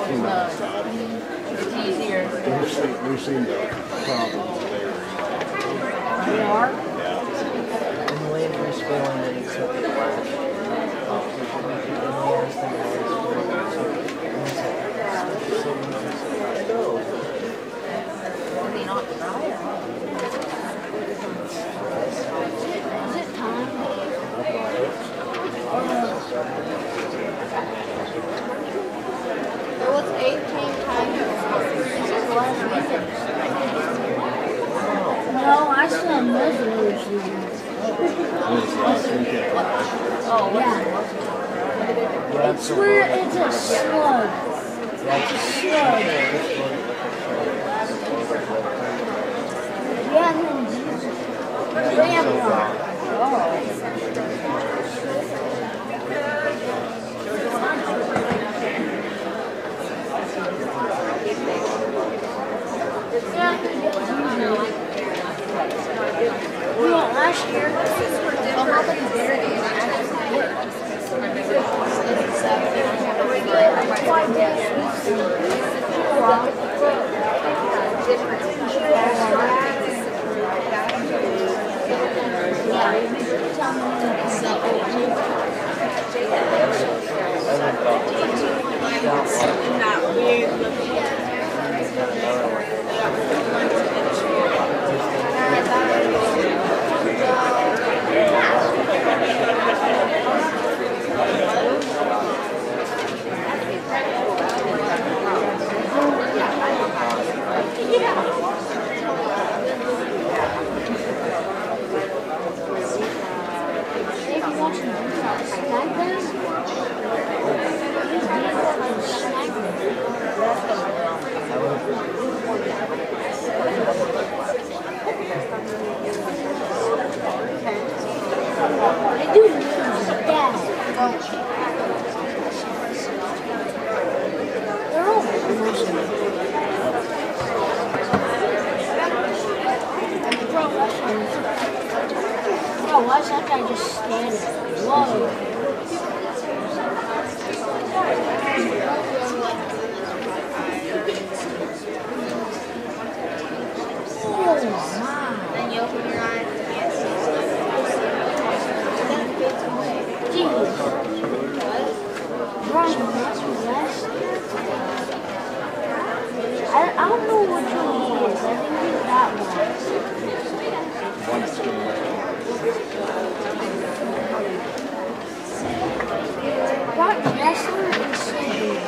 It's easier. We've seen the problems there. They are? Yeah. And the Landry's failing and he took it last. Was he not tired? Is it time? There was 18 times. This is the last weekend. No, I still have resolution. Oh, yeah. It's where it's a slug. It's a slug. Yeah, and then Ramrod. Oh. You know, last year, watch that guy just stand there. Whoa. Then you open your eyes and can't see stuff. Jeez. Brian, that's last year? I don't know which one he is. I think he's that one. What wrestler is saying?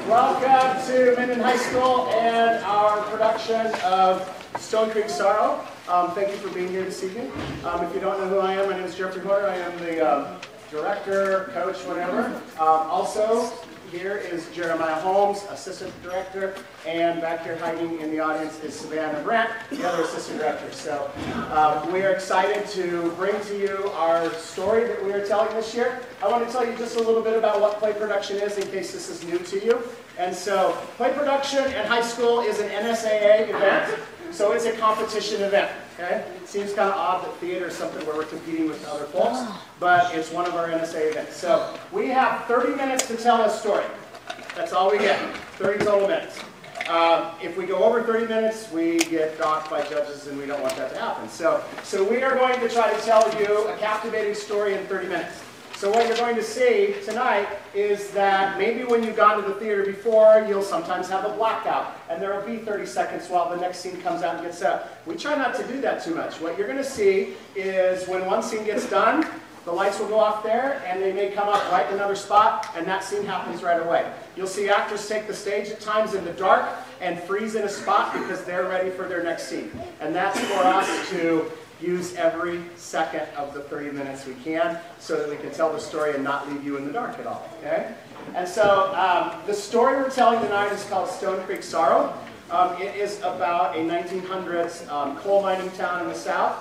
Welcome to Minden High School and our production of Stone Creek Sorrow. Thank you for being here this evening. If you don't know who I am, my name is Jeffrey Horner. I am the director, coach, whatever. Also, here is Jeremiah Holmes, assistant director, and back here hiding in the audience is Savannah Brandt, the other assistant director. So we are excited to bring to you our story that we are telling this year. I want to tell you just a little bit about what play production is in case this is new to you. And so play production at high school is an NSAA event, so it's a competition event. Okay? It seems kind of odd that theater is something where we're competing with other folks, but it's one of our NSA events. So we have 30 minutes to tell a story. That's all we get, 30 total minutes. If we go over 30 minutes, we get docked by judges, and we don't want that to happen. So we are going to try to tell you a captivating story in 30 minutes. So what you're going to see tonight is that maybe when you've gone to the theater before, you'll sometimes have a blackout, and there will be 30 seconds while the next scene comes out and gets set up. We try not to do that too much. What you're going to see is when one scene gets done, the lights will go off there, and they may come up right in another spot, and that scene happens right away. You'll see actors take the stage at times in the dark and freeze in a spot because they're ready for their next scene. And that's for us to use every second of the 30 minutes we can so that we can tell the story and not leave you in the dark at all. Okay? And so the story we're telling tonight is called Stone Creek Sorrow. It is about a 1900s coal mining town in the South.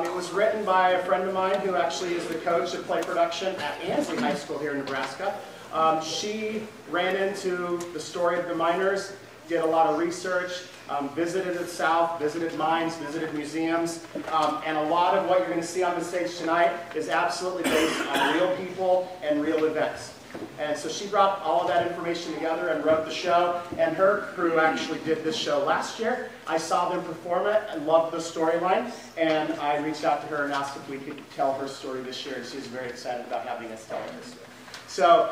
It was written by a friend of mine who actually is the coach of play production at Ansley High School here in Nebraska. She ran into the story of the miners, did a lot of research, visited the South, visited mines, visited museums, and a lot of what you're going to see on the stage tonight is absolutely based on real people and real events. And so she brought all of that information together and wrote the show, and her crew actually did this show last year. I saw them perform it and loved the storyline, and I reached out to her and asked if we could tell her story this year, and she's very excited about having us tell her this year. So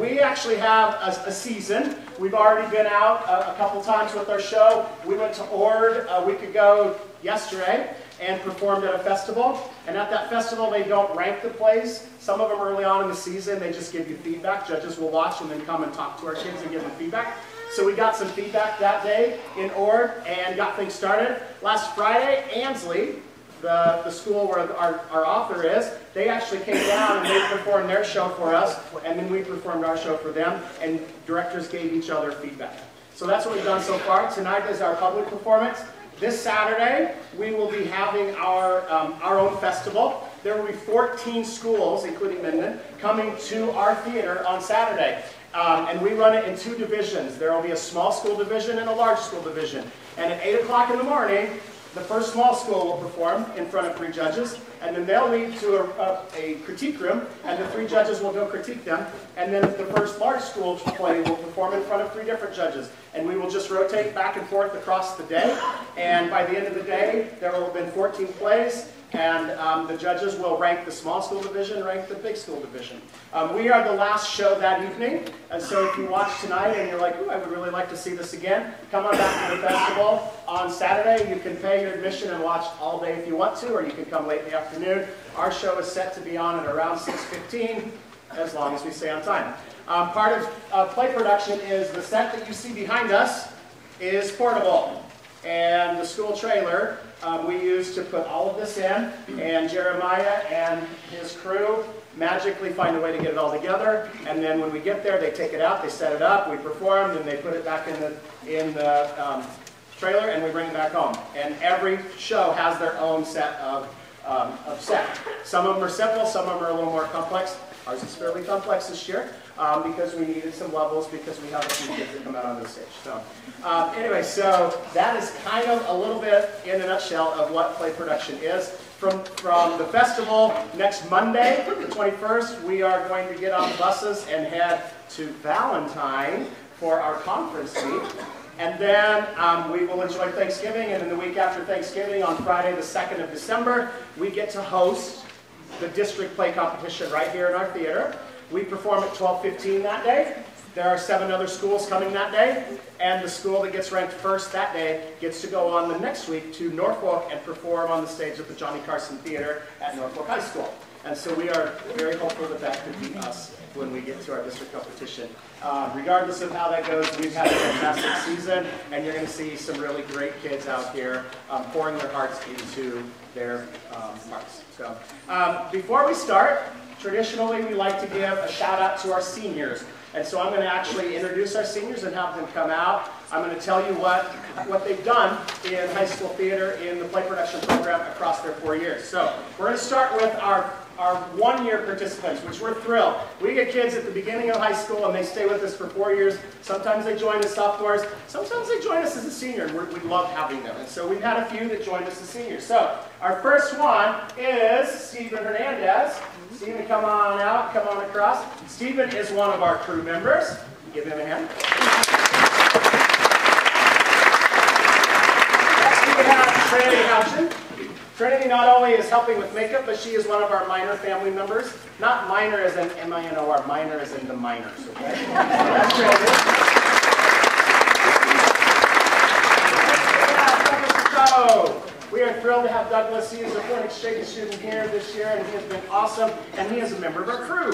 we actually have a season. We've already been out a couple times with our show. We went to Ord a week ago yesterday and performed at a festival. And at that festival, they don't rank the plays. Some of them early on in the season, they just give you feedback. Judges will watch and then come and talk to our kids and give them feedback. So we got some feedback that day in Ord and got things started. Last Friday, Ansley, the school where our author is, they actually came down and they performed their show for us, and then we performed our show for them, and directors gave each other feedback. So that's what we've done so far. Tonight is our public performance. This Saturday, we will be having our own festival. There will be 14 schools, including Minden, coming to our theater on Saturday. And we run it in 2 divisions. There will be a small school division and a large school division. And at 8 o'clock in the morning, the first small school will perform in front of 3 judges, and then they'll lead to a critique room, and the 3 judges will go critique them. And then the first large school play will perform in front of 3 different judges. And we will just rotate back and forth across the day. And by the end of the day, there will have been 14 plays. And the judges will rank the small school division, rank the big school division. We are the last show that evening, and so if you watch tonight and you're like, ooh, I would really like to see this again, come on back to the festival on Saturday. You can pay your admission and watch all day if you want to, or you can come late in the afternoon. Our show is set to be on at around 6:15, as long as we stay on time. Part of play production is the set that you see behind us is portable, and the school trailer we use to put all of this in, and Jeremiah and his crew magically find a way to get it all together, and then when we get there, they take it out, they set it up, we perform, then they put it back in the trailer, and we bring it back home. And every show has their own set of set. Some of them are simple, some of them are a little more complex. Ours is fairly complex this year because we needed some levels because we have a few kids that come out on the stage. So anyway, so that is kind of a little bit in a nutshell of what play production is. From the festival next Monday, the 21st, we are going to get on the buses and head to Valentine for our conference week. And then we will enjoy Thanksgiving, and then the week after Thanksgiving, on Friday the 2nd of December, we get to host the district play competition right here in our theater. We perform at 12:15 that day. There are 7 other schools coming that day, and the school that gets ranked first that day gets to go on the next week to Norfolk and perform on the stage of the Johnny Carson Theater at Norfolk High School. And so we are very hopeful that that could be us when we get to our district competition. Regardless of how that goes, we've had a fantastic season, and you're going to see some really great kids out here pouring their hearts into their parts. So before we start, traditionally we like to give a shout out to our seniors. And so I'm going to actually introduce our seniors and have them come out. I'm going to tell you what they've done in high school theater in the play production program across their 4 years. So we're going to start with our 1-year participants, which we're thrilled. We get kids at the beginning of high school and they stay with us for 4 years. Sometimes they join as sophomores. Sometimes they join us as a senior, and we love having them. And so we've had a few that joined us as seniors. So our first one is Stephen Hernandez. Stephen, come on out, come on across. Stephen is one of our crew members. Give him a hand. Next we have Trinity Houchin. Trinity not only is helping with makeup, but she is one of our minor family members. Not minor as in M-I-N-O-R, minor as in the minors, okay? So that's Trinity. We are thrilled to have Douglas. He is a foreign exchange student here this year, and he has been awesome, and he is a member of our crew.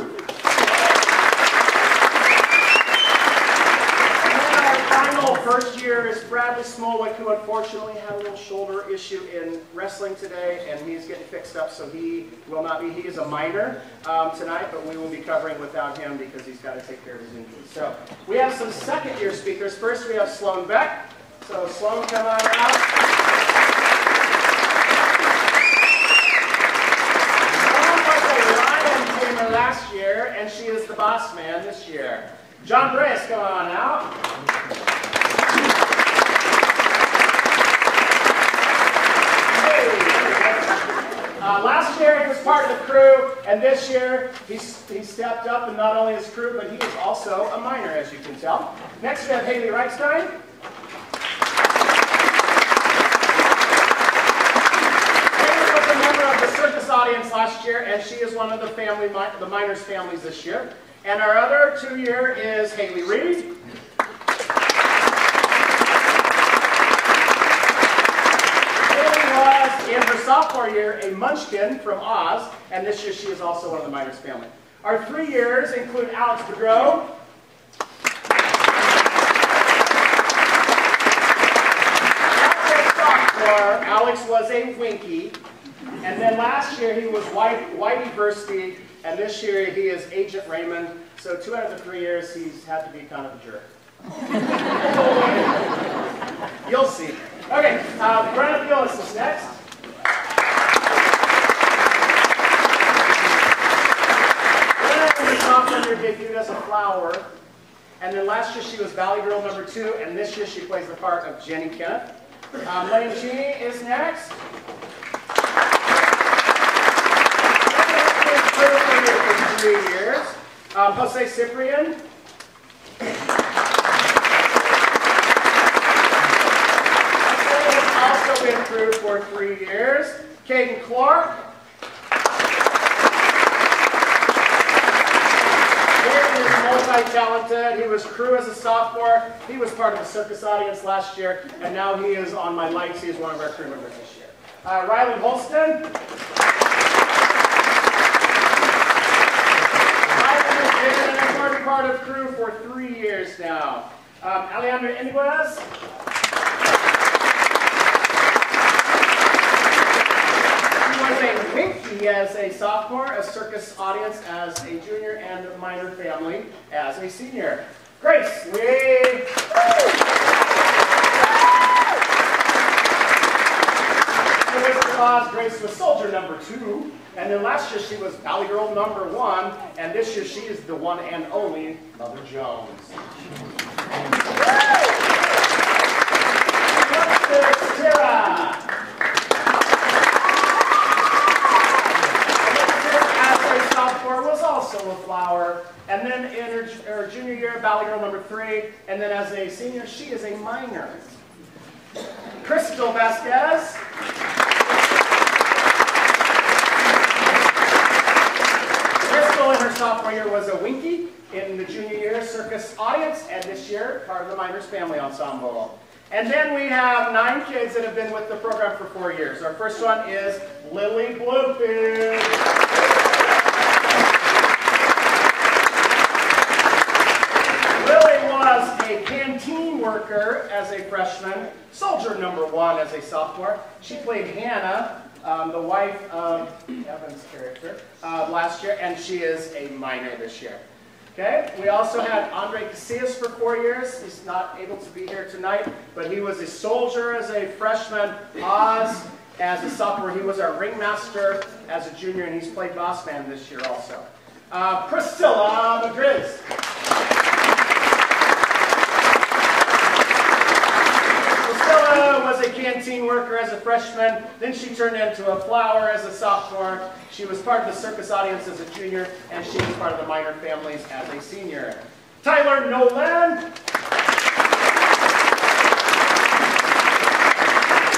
And then our final first year is Bradley Smolwick, who unfortunately had a little shoulder issue in wrestling today, and he's getting fixed up, so he will not be. He is a minor tonight, but we will be covering without him because he's got to take care of his injuries. So we have some second-year speakers. First, we have Sloan Beck. So Sloan, come on out. Last year, and she is the boss man this year. John Brace, come on out. Last year he was part of the crew, and this year he stepped up, and not only his crew, but he is also a minor, as you can tell. Next we have Haley Reichstein. Audience last year, and she is one of the minors' families this year. And our other 2-year is Haley Reed. In her sophomore year, a munchkin from Oz, and this year she is also one of the Miners family. Our 3 years include Alex Boudreau, sophomore, Alex was a Winky, and then last year he was Whitey Bursty, and this year he is Agent Raymond. So 2 out of the 3 years he's had to be kind of a jerk. You'll see. Okay, Brandon Gillis is next. Sophomore debuted as a flower, and then last year she was Valley Girl number 2, and this year she plays the part of Jenny Kenneth. Lane G is next. For 3 years. Jose Cyprian. Jose has also been through for 3 years. Caden Clark. Multi-talented. He was crew as a sophomore. He was part of the circus audience last year, and now he is on my lights. He is one of our crew members this year. Riley Holston. Riley has been an important part of crew for 3 years now. Alejandra Iniguez. Winky as a sophomore, a circus audience as a junior, and the Miner family as a senior. Grace Lee. Grace was soldier number 2, and then last year she was Valley Girl number 1, and this year she is the one and only Mother Jones. Sarah. Was also a flower, and then in her junior year, Valley Girl number 3, and then as a senior, she is a Miner. Crystal Vasquez. Crystal in her sophomore year was a Winky, in the junior year, circus audience, and this year, part of the Miners Family Ensemble. And then we have 9 kids that have been with the program for 4 years. Our first one is Lily Bloomfield. A canteen worker as a freshman, soldier number 1 as a sophomore. She played Hannah, the wife of Evan's character, last year, and she is a Miner this year. Okay, we also had Andre Casillas for 4 years. He's not able to be here tonight, but he was a soldier as a freshman, Oz as a sophomore. He was our ringmaster as a junior, and he's played Boss Man this year also. Priscilla Madriz. Was a canteen worker as a freshman, then she turned into a flower as a sophomore. She was part of the circus audience as a junior, and she was part of the Miner families as a senior. Tyler Nolan.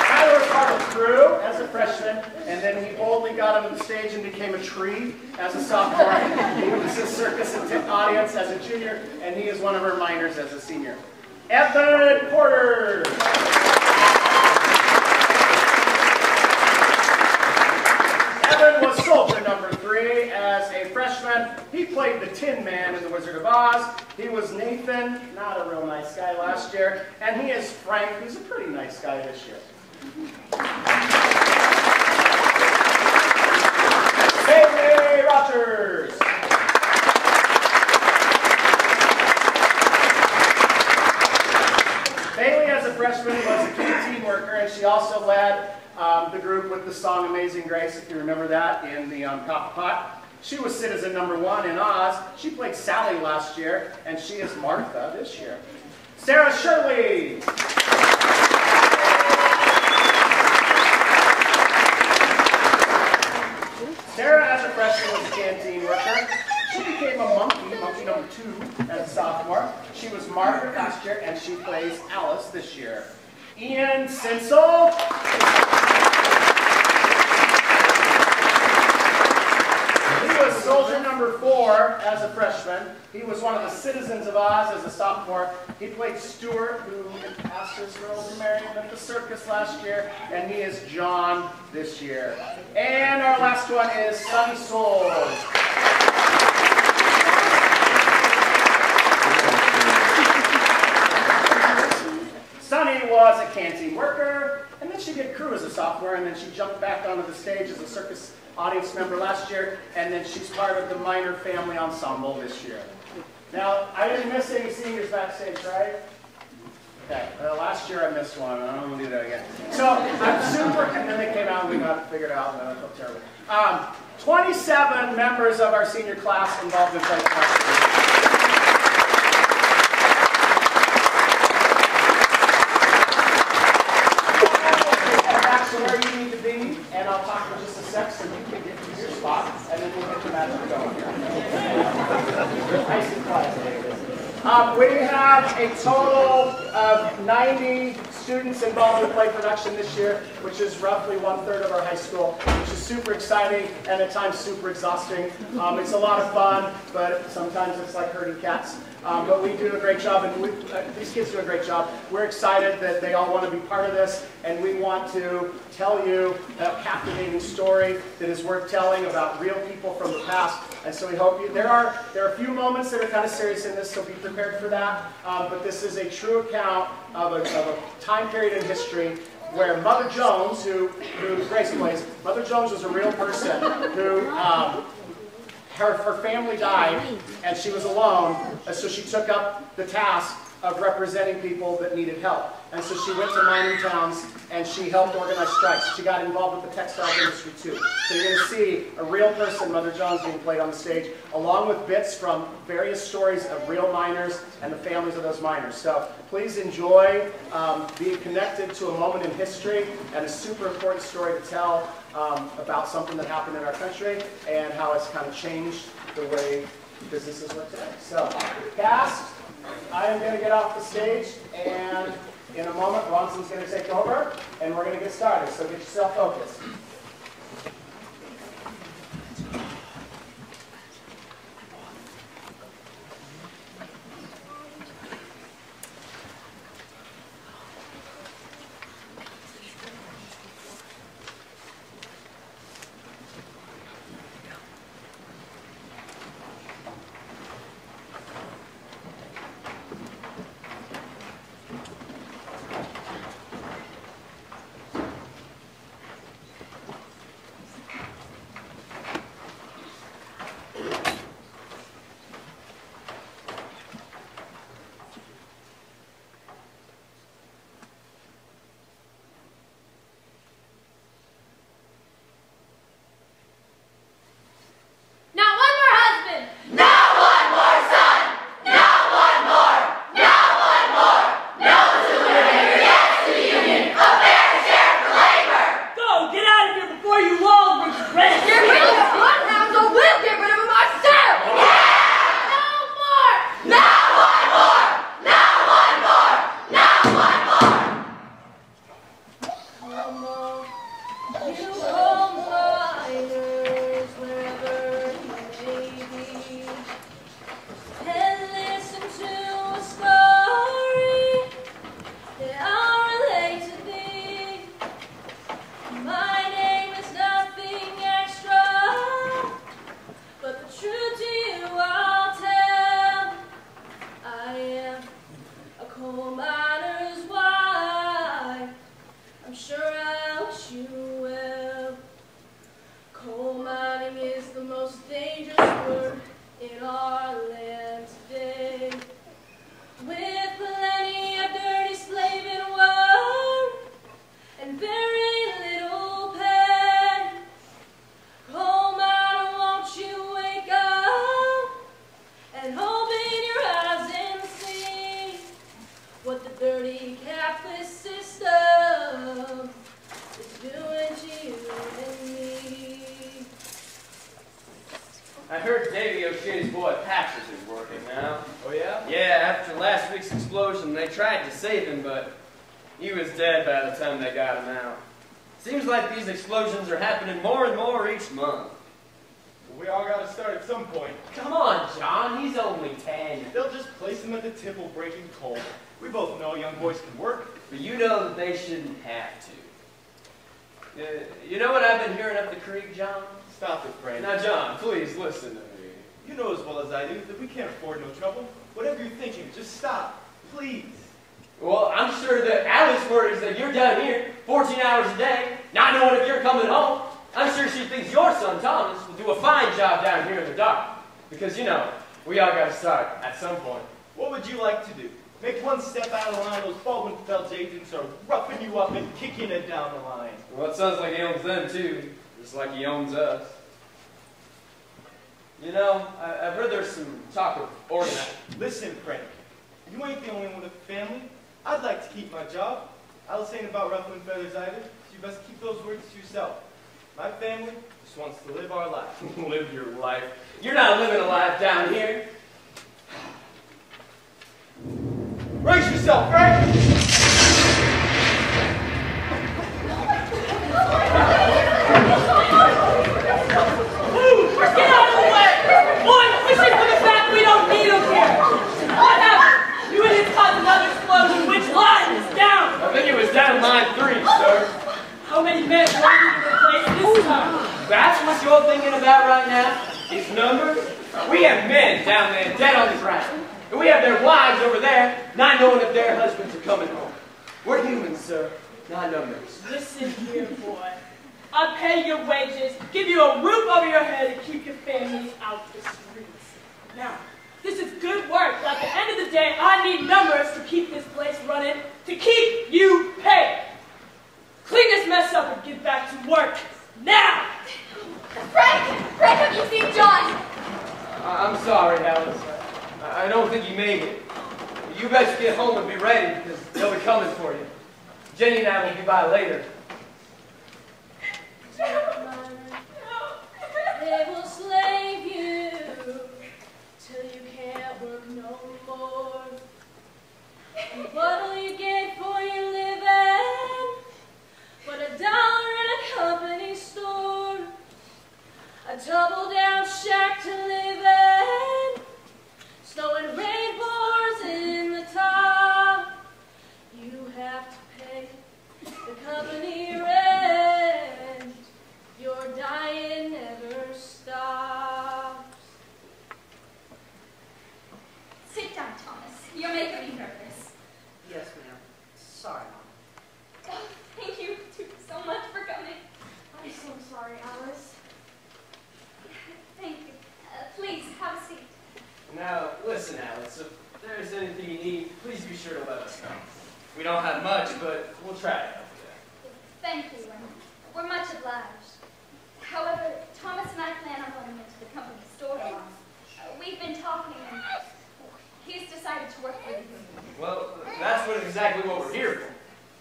Tyler was part of crew as a freshman, and then he boldly got on the stage and became a tree as a sophomore. He was a circus audience as a junior, and he is one of our Miners as a senior. Evan Porter. Evan was soldier number 3 as a freshman. He played the Tin Man in The Wizard of Oz. He was Nathan, not a real nice guy last year. And he is Frank, who's a pretty nice guy this year. Bailey Rogers. Bailey as a freshman was a canteen worker, and she also led the group with the song Amazing Grace, if you remember that, in the Copper Pot. She was citizen number 1 in Oz. She played Sally last year, and she is Martha this year. Sarah Shirley. Sarah as a freshman was a canteen worker. She became a monkey number 2 as a sophomore. She was Margaret last year, and she plays Alice this year. Ian Sinsel. He was soldier number 4 as a freshman. He was one of the citizens of Oz as a sophomore. He played Stuart, who asked his girl to marry him at the circus last year, and he is John this year. And our last one is Sunny Souls. Sunny was a canteen worker, and then she did crew as a sophomore, and then she jumped back onto the stage as a circus audience member last year, and then she's part of the minor family ensemble this year. Now, I didn't miss any seniors backstage, right? Okay, last year I missed one, I don't want to do that again. So, I'm super, and then they came out and we got it figured out, and I felt terrible. 27 members of our senior class involved in play production. Where you need to be, and I'll talk for just a sec so you can get to your spot, and then we'll get the magic going here. Nice and quiet. We have a total of 90 students involved in play production this year, which is roughly 1/3 of our high school, which is super exciting and at times super exhausting. It's a lot of fun, but sometimes it's like herding cats. But we do a great job, and these kids do a great job. We're excited that they all want to be part of this, and we want to tell you a captivating story that is worth telling about real people from the past. And so we hope you, there are a few moments that are kind of serious in this, so be prepared for that. But this is a true account of a time period in history where Mother Jones, who Grace plays, Mother Jones was a real person who her family died, and she was alone, and so she took up the task of representing people that needed help. And so she went to mining towns, and she helped organize strikes. She got involved with the textile industry, too. So you're going to see a real person, Mother Jones, being played on the stage, along with bits from various stories of real miners and the families of those miners. So please enjoy being connected to a moment in history and a super important story to tell about something that happened in our country and how it's kind of changed the way businesses work today. So, cast, I am going to get off the stage, and in a moment, Ronson's going to take over, and we're going to get started. So get yourself focused. I heard Davey O'Shea's boy Patches is working now. Oh yeah? Yeah, after last week's explosion, they tried to save him, but he was dead by the time they got him out. Seems like these explosions are happening more and more each month. We all got to start at some point. Come on, John, he's only 10. They'll just place him at the tipple breaking coal. We both know young boys can work. But you know that they shouldn't have to. You know what I've been hearing up the creek, John? Stop it, Frank. Now, John, please listen to me. You know as well as I do that we can't afford no trouble. Whatever you're thinking, just stop. Please. Well, I'm sure that Alice worries that you're down here 14 hours a day, not knowing if you're coming home. I'm sure she thinks your son, Thomas, will do a fine job down here in the dark. Because, you know, we all got to start at some point. What would you like to do? Make one step out of the line, those Baldwin Felch agents are roughing you up and kicking it down the line. Well, it sounds like he owns them, too. Just like he owns us. You know, I've heard there's some talk of organizing. Listen, Frank. You ain't the only one with a family. I'd like to keep my job. Alice ain't about ruffling feathers either, so you best keep those words to yourself. My family just wants to live our life. Live your life. You're not living a life down here. Brace yourself, Frank! Get out of the way! Boy, wishing for the fact we don't need him here! What happened? You and his caused another explosion. Which line is down? I think it was down line 3, sir. How many men do I need to replace this time? That's what you're thinking about right now? Is numbers? We have men down there dead on the ground. And we have their wives over there, not knowing if their husbands are coming home. We're humans, sir, not numbers. Listen here, boy. I pay your wages, give you a roof over your head, and keep your families out the streets. Now, this is good work, but at the end of the day, I need numbers to keep this place running, to keep you paid. Clean this mess up and get back to work, now! Frank! Frank, have you seen John? I'm sorry, Alice. I don't think he made it. You best get home and be ready, because they'll be coming for you. Jenny and I will be by later. They will slave you till you can't work no more. And what'll you get for your living? But $1 in a company store, a double-down shack to live in, snow and rain pours in the top. You have to pay the company rent. Your dying never stops. Sit down, Thomas. You're making me nervous. Yes, ma'am. Sorry, Mom. Oh, thank you so much for coming. I'm so sorry, Alice. Thank you. Please, have a seat. Now, listen, Alice, if there's anything you need, please be sure to let us know. We don't have much, but we'll try to help you. Thank you, and we're much obliged. However, Thomas and I plan on going into the company store tomorrow. We've been talking, and he's decided to work for you. Well, that's exactly what we're here for.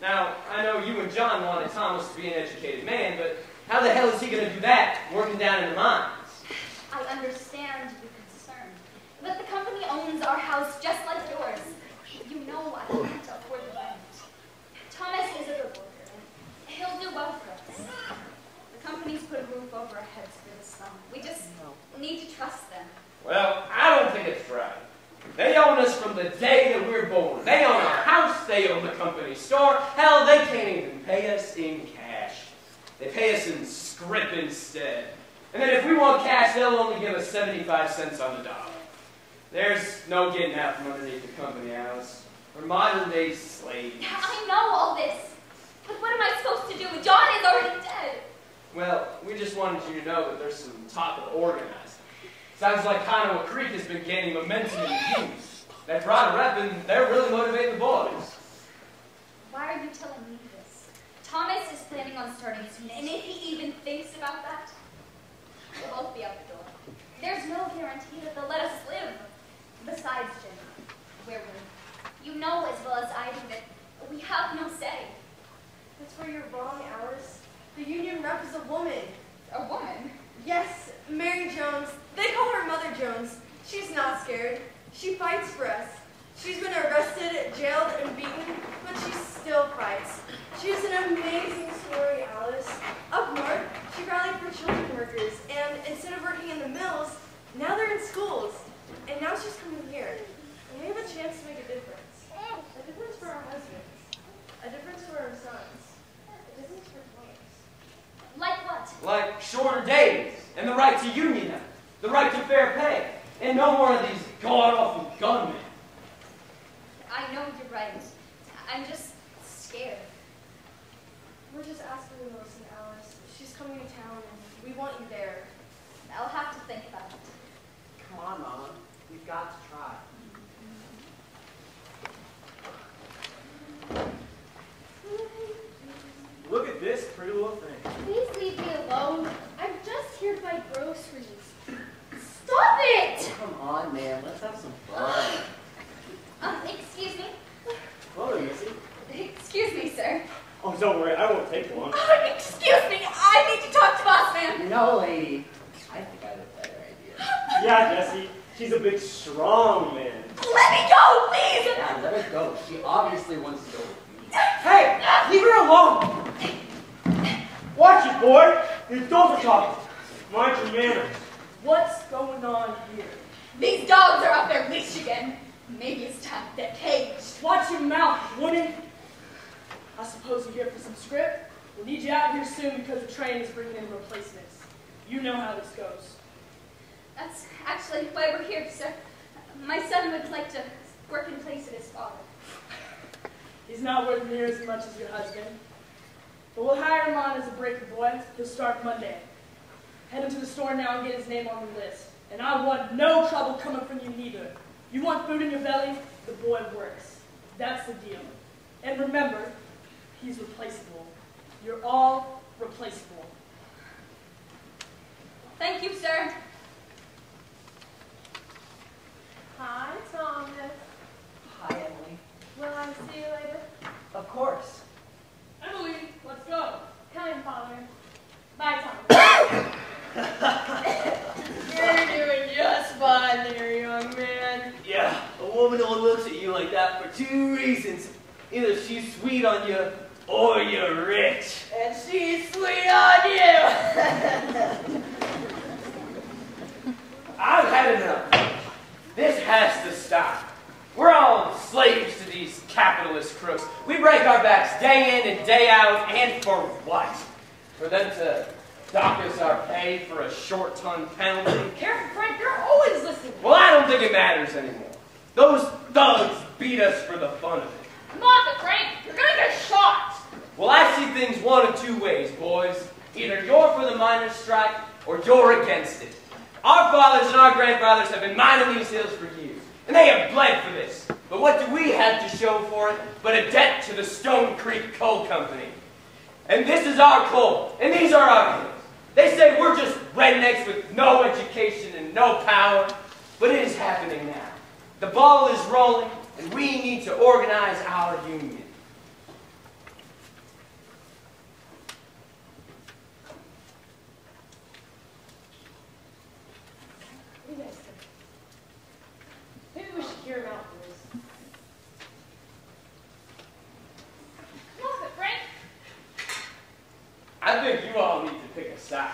Now, I know you and John wanted Thomas to be an educated man, but how the hell is he going to do that, working down in the mines? I understand your concern, but the company owns our house just like yours. You know I can't afford the rent. Thomas is a good worker, and he'll do well for us. The company's put a roof over our heads for the summer. We just need to trust them. Well, I don't think it's right. They own us from the day that we're born. They own our house, they own the company store. Hell, they can't even pay us in cash. They pay us in scrip instead. And then if we want cash, they'll only give us 75 cents on the dollar. There's no getting out from underneath the company, Alice. We're modern-day slaves. I know all this, but what am I supposed to do? John is already dead. Well, we just wanted you to know that there's some talk of organizing. Sounds like Conowa Creek has been gaining momentum in youth. They brought a rep, and they're really motivating the boys. Why are you telling me this? Thomas is planning on starting soon, and if he even thinks about that, we'll both be out the door. There's no guarantee that they'll let us live. Besides, Jim, we're women. You know as well as I do that we have no say. That's where you're wrong, Alice. The union rep is a woman. A woman? Yes, Mary Jones. They call her Mother Jones. She's not scared. She fights for us. She's been arrested, jailed, and beaten, but she still fights. She's an amazing story, Alice. Up north, she rallied for children workers, and instead of working in the mills, now they're in schools. And now she's coming here. And we have a chance to make a difference. A difference for our husbands. A difference for our sons. A difference for Thomas. Like what? Like shorter days, and the right to unionize, the right to fair pay, and no more of these god-awful gunmen. I know you're right. I'm just scared. We're just asking you to listen, Alice. She's coming to town, and we want you there. I'll have to think about it. Come on, Mama. We've got to try. Look at this pretty little thing. Please leave me alone. I'm just here to buy groceries. Stop it! Come on, man. Let's have some fun. Excuse me. Hello, Missy. Excuse me, sir. Oh, don't worry. I won't take long. Excuse me. I need to talk to Boss Man. No, lady. I think I have a better idea. Yeah, Jesse. She's a big, strong man. Let me go, please. Yeah, let her go. She obviously wants to go with me. Hey, leave her alone! Watch it, boy. The adults are talking. Mind your manners. What's going on here? These dogs are off their leash again. Maybe it's time to get caged. Watch your mouth, woman. I suppose you're here for some script. We'll need you out here soon because the train is bringing in replacements. You know how this goes. That's actually why we're here, sir. My son would like to work in place of his father. He's not worth near as much as your husband. But we'll hire him on as a breaker boy. He'll start Monday. Head him to the store now and get his name on the list. And I want no trouble coming from you neither. You want food in your belly? The boy works. That's the deal. And remember, he's replaceable. You're all replaceable. Thank you, sir. Hi, Thomas. Hi, Emily. Will I see you later? Of course. Emily, let's go. Come, Father. Bye, Thomas. You're doing just fine there, young man. Yeah, a woman only looks at you like that for two reasons. Either she's sweet on you, or you're rich. And she's sweet on you. I've had enough. This has to stop. We're all slaves to these capitalist crooks. We break our backs day in and day out, and for what? For them to dock us our pay for a short-ton penalty? Careful, Frank, you're always listening. Well, I don't think it matters anymore. Those thugs beat us for the fun of it. Come on, Frank, you're gonna get shot. Well, I see things one of two ways, boys. Either you're for the miners' strike, or you're against it. Our fathers and our grandfathers have been mining these hills for years, and they have bled for this. But what do we have to show for it but a debt to the Stone Creek Coal Company? And this is our coal, and these are our hills. They say we're just rednecks with no education and no power, but it is happening now. The ball is rolling, and we need to organize our union. What do you guys think? Maybe we should hear him out for this. Come on, Frank. I think you all need to pick a side.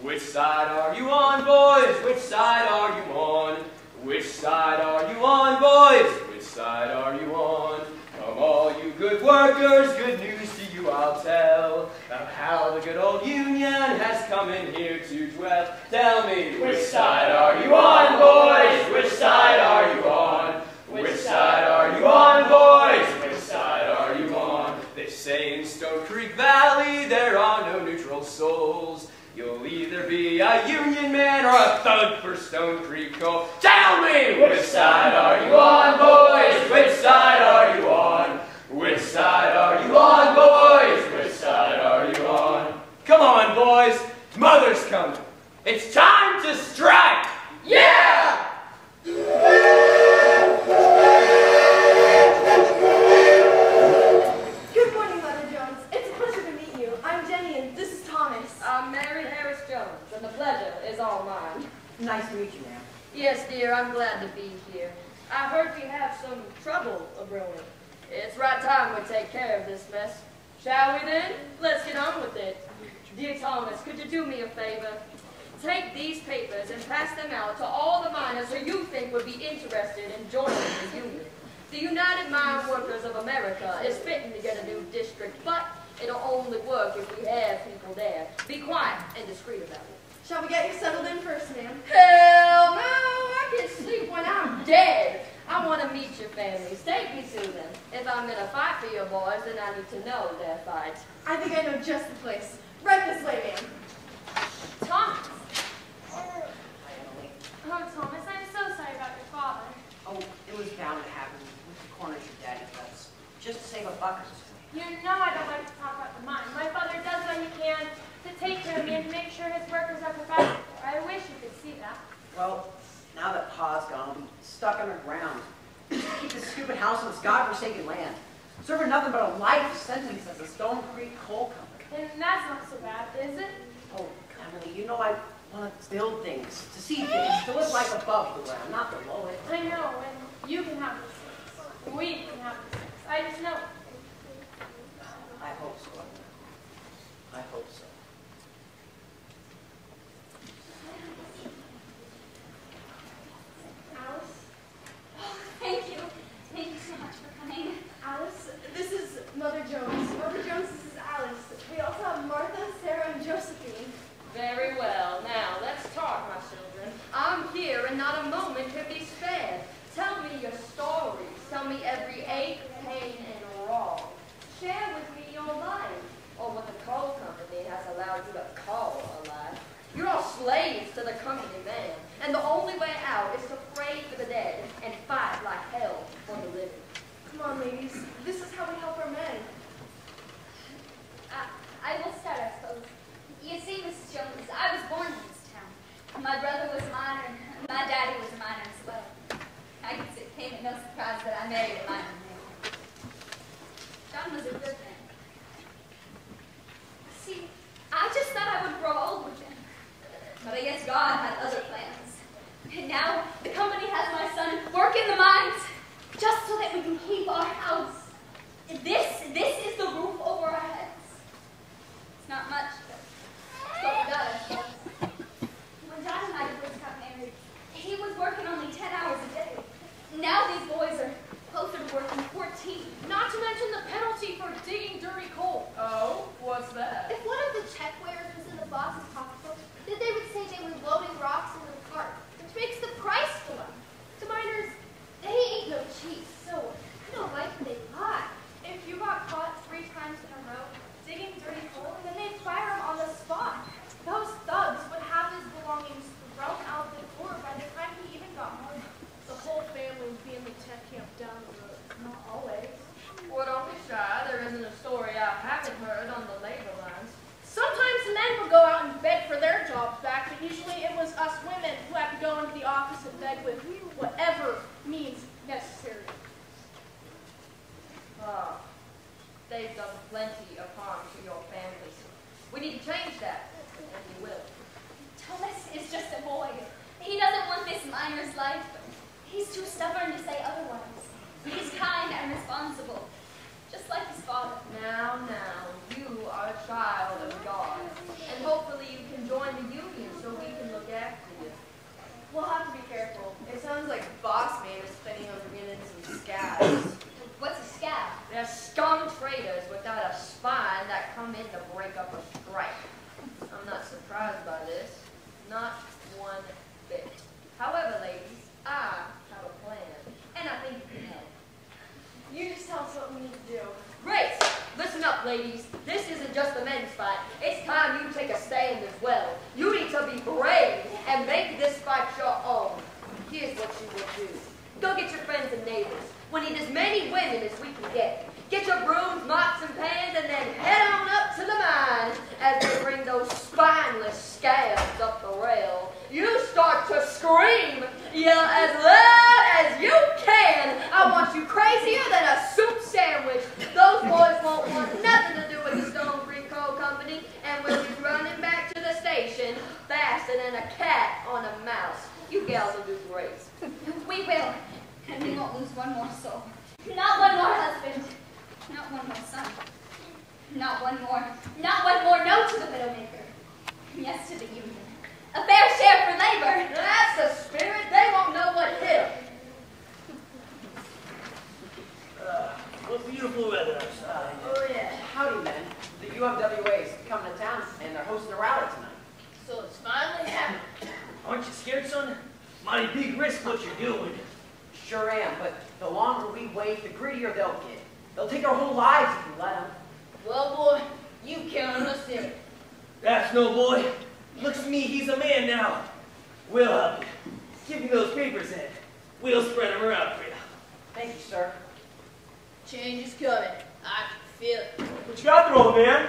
Which side are you on, boys? Which side are you on? Which side are you on, boys? Which side are you on? Come all you good workers, good news to you I'll tell, of how the good old Union has come in here to dwell. Tell me, which side are you on, boys? Which side are you on? Which side are you on, boys? Which side are you on? They say in Stone Creek Valley there are no neutral souls. You'll either be a Union man or a thug for Stone Creek Coal. Tell me, which side are you on, boys? Which side are you on? Which side are you on, boys? Which side are you on? Come on, boys. Mother's coming. It's time to strike. Yeah! Good morning, Mother Jones. It's a pleasure to meet you. I'm Jenny, and this is Thomas. I'm Mary Harris Jones, and the pleasure is all mine. Nice to meet you, ma'am. Yes, dear, I'm glad to be here. I heard we have some trouble a-brewing. It's right time we take care of this mess. Shall we then? Let's get on with it. Dear Thomas, could you do me a favor? take these papers and pass them out to all the miners who you think would be interested in joining the union. The United Mine Workers of America is fitting to get a new district, but it'll only work if we have people there. Be quiet and discreet about it. Shall we get you settled in first, ma'am? Hell no! I can sleep when I'm dead. I want to meet your families. Take me to them. If I'm going to fight for your boys, then I need to know their fight. I think I know just the place. Right this way, ma'am. Thomas. Oh, Thomas, I'm so sorry about your father. Oh, it was bound to happen with the corners your daddy does. Just to save a buck or two. You know I don't like to talk about the mine. My father does what he can to take care of me and to make sure his workers are provided for. I wish you could see that. Well, now that Pa's gone, I'll be stuck underground. Keep this stupid house on this godforsaken land. Serving nothing but a life sentence as a Stone Creek coal company. And that's not so bad, is it? Oh, Emily, you know I want to build things, to see things, to live life above the ground, not below it. I know, and you can have these things. We can have these things. I just know. I hope so. I hope so. Alice? Oh, thank you. Thank you so much for coming. Alice, this is Mother Jones. Mother Jones, this is Alice. We also have Martha, Sarah, and Josephine. Very well. Now, let's talk, my children. I'm here and not a moment can be spared. Tell me your stories. Tell me every ache, pain, and wrong. Share with me your life, or what the coal company has allowed you to call a life. You're all slaves to the company man, and the only way out is to pray for the dead and fight like hell for the living. Come on, ladies. This is how we help our men. I will start, I suppose. You see, Mrs. Jones, I was born in this town. My brother was a miner, and my daddy was a miner as well. I guess it came at no surprise that I married a miner man. John was a good man. See, I just thought I would grow old with him. But I guess God had other plans. And now the company has my son work in the mines just so that we can keep our house. This is the roof over our heads. It's not much, but it's what we got, I suppose. When John and I first got married, he was working only 10 hours a day. Now these boys are closer to working 14. Not to mention the penalty for digging dirty coal. Oh, what's that? If one of the check wearers was in the boss's pocketbook, then they would say they were loading rocks into the cart, which makes the price go up. The miners, they ain't no cheese, so I don't like when they lie. If you got caught 3 times in a row digging dirty coal, then they'd fire him on the spot. Those thugs would have his belongings thrown out the door by the time he even got home. The whole family would be in the tent camp down the road. Not always. Well, don't be shy. There isn't a story I haven't heard on the labor lines. Sometimes men would go out and beg for their jobs back, but usually it was us women who had to go into the office and beg with whatever means necessary. Ah, they've done plenty of harm to your families. We need to change that, and we will. Thomas is just a boy. He doesn't want this miner's life, but he's too stubborn to say otherwise. He's kind and responsible, just like his father. Now, you are a child of God, and hopefully you can join the union so we can look after you. We'll have to be careful. It sounds like Boss Man is planning on bringing in some scabs. What's a scab? They're scum traders without a spine that come in to break up a strike. I'm not surprised by this. Not one bit. However, ladies, I have a plan, and I think you can help. You just tell us what we need to do. Great! Listen up, ladies. This isn't just a men's fight. It's time you take a stand as well. You need to be brave and make this fight your own. Here's what you will do. Go get your friends and neighbors. We need as many women as we can get. Get your brooms, mops, and pans, and then head on up to the mine as they bring those spineless scabs up the rail. You start to scream. Yell as loud as you can. I want you crazier than a soup sandwich. Those boys won't want nothing to do with the Stone Creek Coal Company, and we'll be running back to the station faster than a cat on a mouse. You gals will do great. We will, and we won't lose one more soul. Not one more husband. Not one more son. Not one more no to the widowmaker. Yes to the union. A fair beautiful weather outside. Oh, yeah. Howdy, men. The UMWA is coming to town, and they're hosting a rally tonight. So it's finally happened. Aren't you scared, son? Mighty big risk what you're doing. Sure am, but the longer we wait, the grittier they'll get. They'll take our whole lives if we let them. Well, boy, you count us in. That's no boy. Looks to me he's a man now. We'll help you. Give me those papers in. We'll spread them around for you. Thank you, sir. Change is coming. I can feel it. What you got there, old man?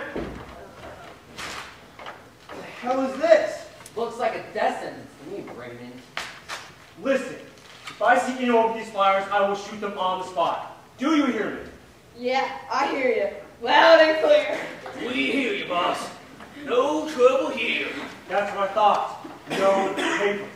What the hell is this? Looks like a death sentence to me, Brayman. Listen, if I see anyone with these flyers, I will shoot them on the spot. Do you hear me? Yeah, I hear you. Loud and clear. We hear you, boss. No trouble here. That's what I thought. No papers.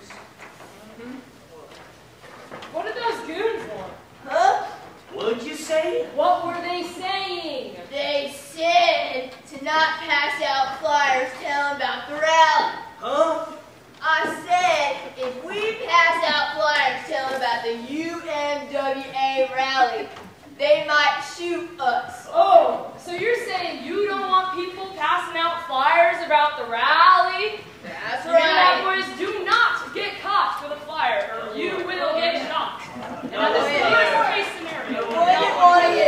What are those goons want? Huh? What'd you say? What were they saying? They said to not pass out flyers telling about the rally. Huh? I said if we pass out flyers telling about the UMWA rally, they might shoot us. Oh, so you're saying you don't want people passing out flyers about the rally? That's You hear that, right. boys? Do not get caught with a flyer, or you will get shot. And No that is way. the worst case scenario. Boy, you want to get...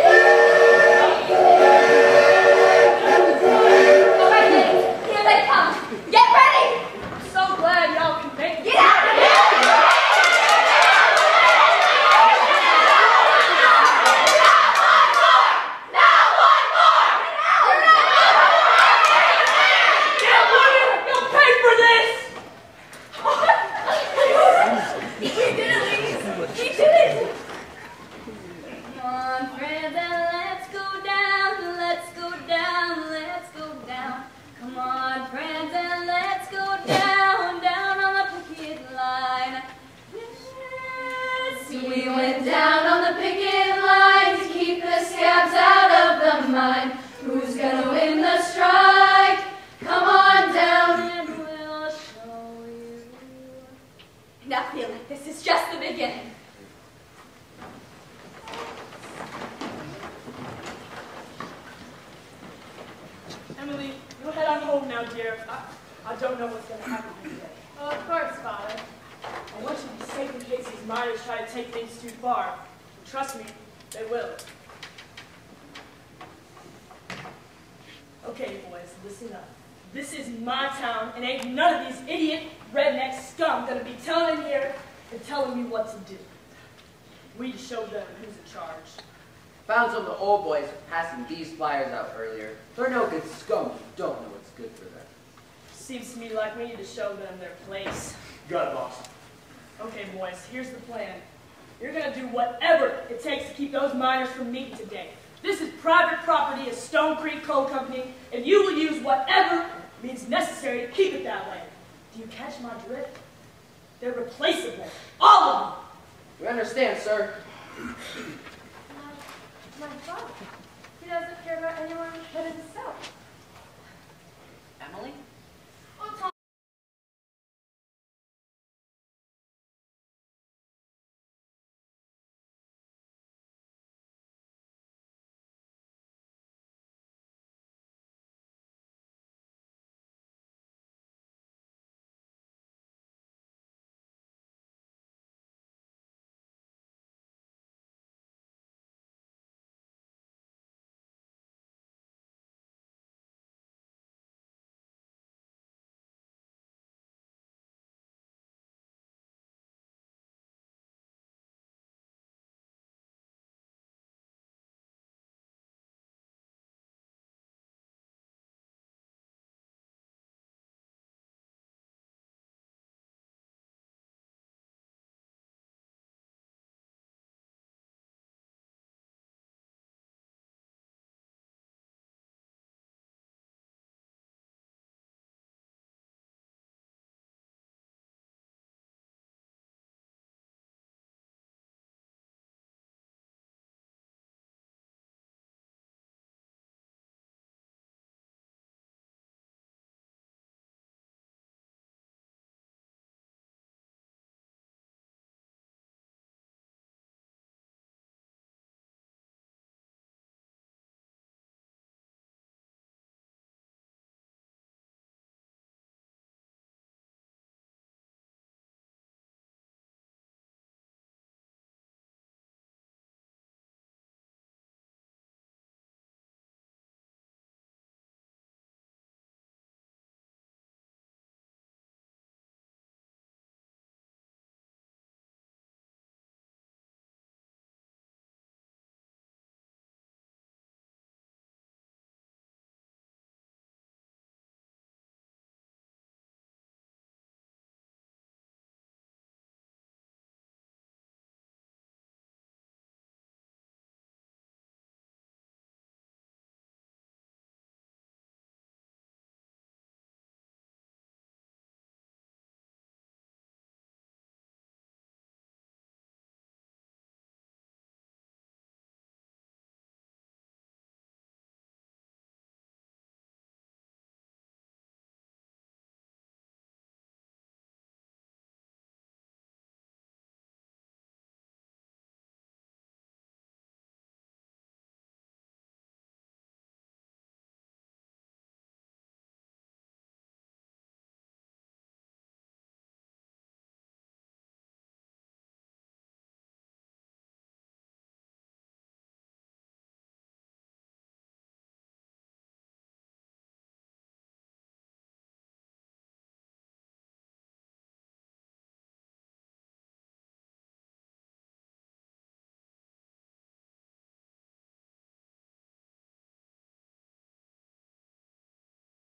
All right, ladies, here they come. Get ready! I'm so glad y'all can make it. Get out of here! You'll pay for this! We did it, ladies! We did it! Come on, friends, and let's go down, let's go down, let's go down. Come on, friends, and let's go down, down on the picket line. Yes, we went down on the picket line to keep the scabs out of the mine. Who's gonna win the strike? Come on down and we'll show you. And I feel like this is just the beginning. Emily, you head on home now, dear. I don't know what's going to happen today. Oh, of course, Father. I want you to be safe in case these miners try to take things too far. And trust me, they will. Okay, boys, listen up. This is my town, and ain't none of these idiot redneck scum gonna be telling in here and telling me what to do. We just show them who's in charge. Found some of the old boys passing these flyers out earlier. They're no good scum who don't know what's good for them. Seems to me like we need to show them their place. Got it, boss. Okay, boys, here's the plan. You're gonna do whatever it takes to keep those miners from meeting today. This is private property of Stone Creek Coal Company, and you will use whatever means necessary to keep it that way. Do you catch my drift? They're replaceable. All of them! We understand, sir. My father. He doesn't care about anyone but himself.